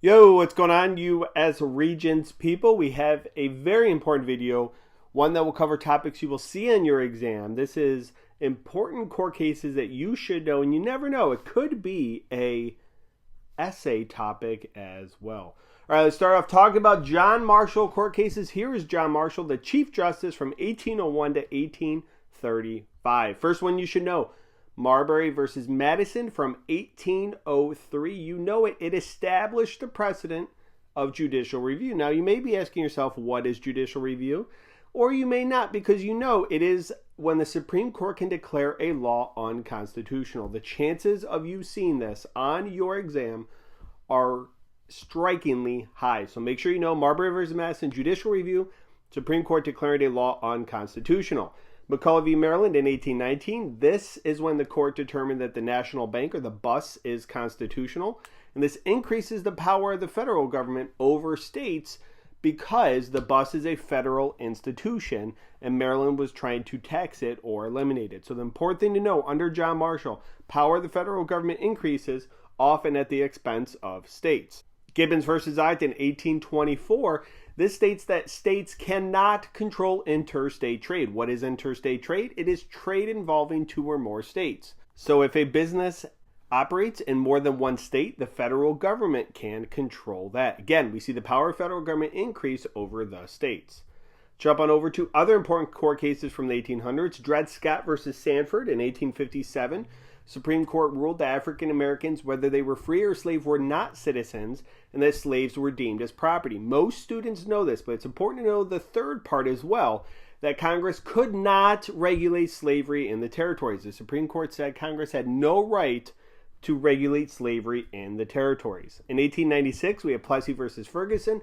Yo, what's going on, you as Regents people? We have a very important video, one that will cover topics you will see in your exam. This is important court cases that you should know, and you never know. It could be a essay topic as well. All right, let's start off talking about John Marshall court cases. Here is John Marshall, the Chief Justice from 1801 to 1835. First one you should know, Marbury versus Madison from 1803. You know it. It established the precedent of judicial review. Now, you may be asking yourself, what is judicial review? Or you may not, because you know it is when the Supreme Court can declare a law unconstitutional. The chances of you seeing this on your exam are strikingly high. So make sure you know Marbury versus Madison, judicial review, Supreme Court declaring a law unconstitutional. McCulloch v. Maryland in 1819. This is when the court determined that the national bank, or the bus, is constitutional. And this increases the power of the federal government over states because the bus is a federal institution and Maryland was trying to tax it or eliminate it. So the important thing to know, under John Marshall, power of the federal government increases, often at the expense of states. Gibbons versus Act in 1824. This states that states cannot control interstate trade. What is interstate trade? It is trade involving two or more states. So if a business operates in more than one state, the federal government can control that. Again, we see the power of federal government increase over the states. Jump on over to other important court cases from the 1800s. Dred Scott versus Sanford in 1857. Supreme Court ruled that African Americans, whether they were free or slave, were not citizens, and that slaves were deemed as property. Most students know this, but it's important to know the third part as well, that Congress could not regulate slavery in the territories. The Supreme Court said Congress had no right to regulate slavery in the territories. In 1896, we have Plessy versus Ferguson,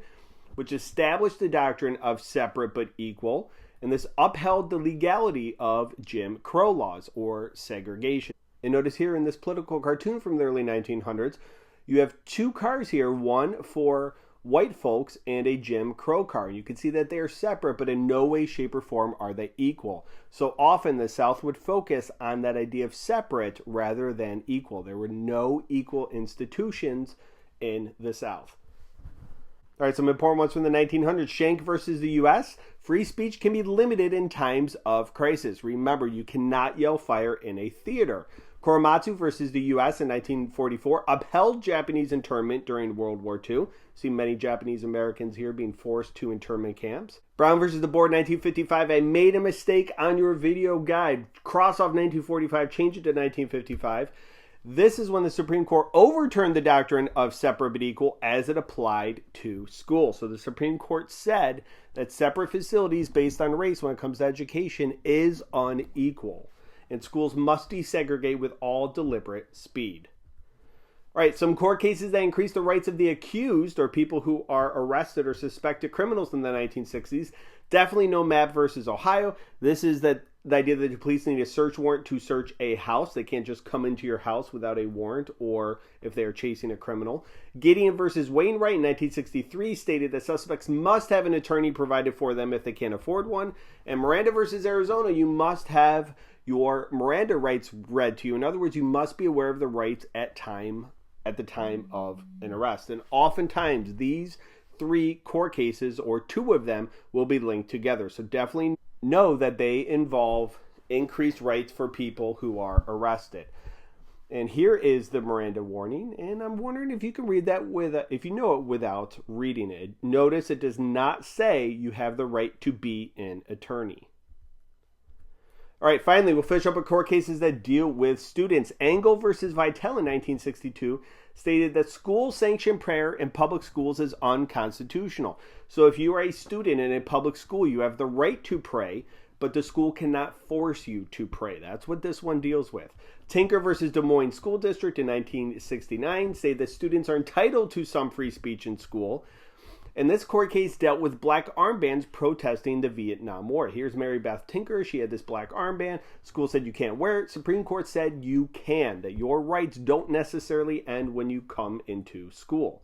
which established the doctrine of separate but equal, and this upheld the legality of Jim Crow laws, or segregation. And notice here in this political cartoon from the early 1900s, you have two cars here, one for white folks and a Jim Crow car. You can see that they are separate, but in no way, shape, or form are they equal. So often the South would focus on that idea of separate rather than equal. There were no equal institutions in the South. All right, some important ones from the 1900s. Schenck versus the U.S. Free speech can be limited in times of crisis. Remember, you cannot yell fire in a theater. Korematsu versus the U.S. in 1944 upheld Japanese internment during World War II. See many Japanese Americans here being forced to internment camps. Brown versus the Board 1955. I made a mistake on your video guide. Cross off 1945, change it to 1955. This is when the Supreme Court overturned the doctrine of separate but equal as it applied to schools. So the Supreme Court said that separate facilities based on race when it comes to education is unequal, and schools must desegregate with all deliberate speed. All right, some court cases that increase the rights of the accused, or people who are arrested or suspected criminals in the 1960s. Definitely no Mapp versus Ohio. This is the idea that the police need a search warrant to search a house. They can't just come into your house without a warrant, or if they are chasing a criminal. Gideon versus Wainwright in 1963 stated that suspects must have an attorney provided for them if they can't afford one. And Miranda versus Arizona, you must have your Miranda rights read to you. In other words, you must be aware of the rights at the time of an arrest. And oftentimes these three court cases, or two of them, will be linked together. So definitely know that they involve increased rights for people who are arrested. And here is the Miranda warning, and I'm wondering if you can read that if you know it without reading it. Notice it does not say you have the right to be an attorney. All right, finally, we'll finish up with court cases that deal with students. Engel versus Vitale in 1962 stated that school-sanctioned prayer in public schools is unconstitutional. So if you are a student in a public school, you have the right to pray, but the school cannot force you to pray. That's what this one deals with. Tinker versus Des Moines School District in 1969 stated that students are entitled to some free speech in school. And this court case dealt with black armbands protesting the Vietnam War. Here's Mary Beth Tinker. She had this black armband. School said you can't wear it. Supreme Court said you can, that your rights don't necessarily end when you come into school.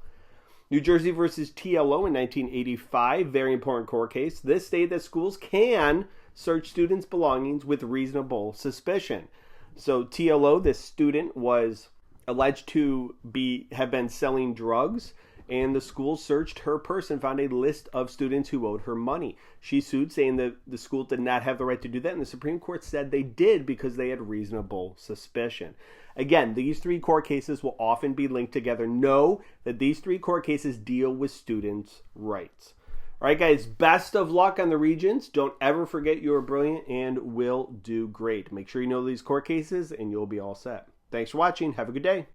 New Jersey versus TLO in 1985, very important court case. This stated that schools can search students' belongings with reasonable suspicion. So TLO, this student, was alleged to have been selling drugs, and the school searched her purse and found a list of students who owed her money. She sued, saying that the school did not have the right to do that, and the Supreme Court said they did because they had reasonable suspicion. Again, these 3 court cases will often be linked together. Know that these 3 court cases deal with students' rights. All right, guys, best of luck on the Regents. Don't ever forget you are brilliant and will do great. Make sure you know these court cases, and you'll be all set. Thanks for watching. Have a good day.